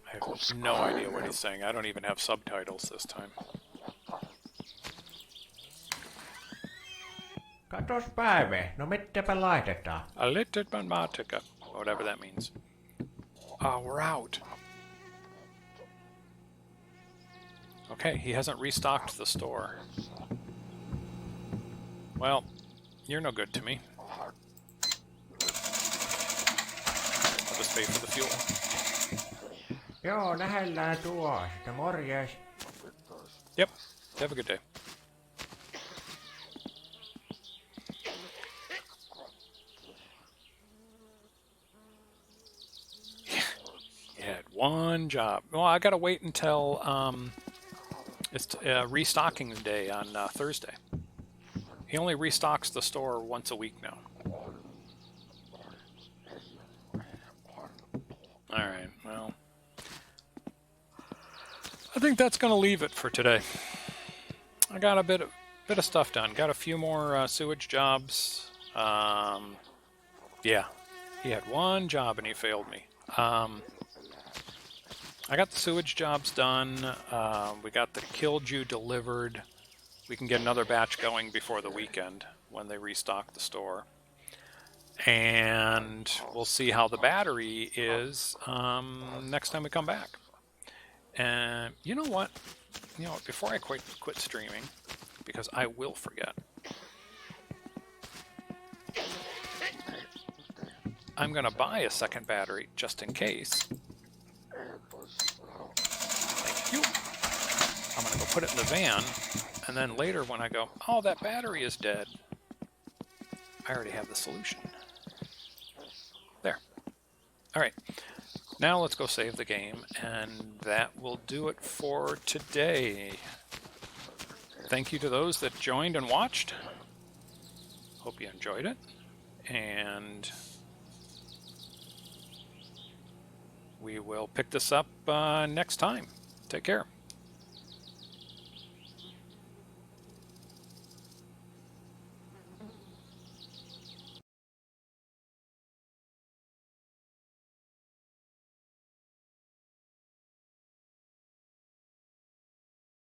I have no idea what he's saying. I don't even have subtitles this time. Katos päivä, no mitäpä laitetaan? A little mathematica, whatever that means. We're out. Okay, he hasn't restocked the store. Well, you're no good to me. I'll just pay for the fuel. Joo, nähellään tuosta. Morjes. Yep. Have a good day. You had one job. Well, I gotta wait until it's restocking day on Thursday. He only restocks the store once a week now. Alright, well, I think that's going to leave it for today. I got a bit of stuff done. Got a few more sewage jobs. Yeah, he had one job and he failed me. I got the sewage jobs done. We got the Kilju delivered. We can get another batch going before the weekend when they restock the store. And we'll see how the battery is next time we come back. And you know what? You know, before I quit streaming, because I will forget, I'm going to buy a second battery just in case. Thank you. I'm going to go put it in the van, and then later when I go, oh, that battery is dead, I already have the solution. There. All right. Now let's go save the game, and that will do it for today. Thank you to those that joined and watched. Hope you enjoyed it. And we will pick this up next time. Take care.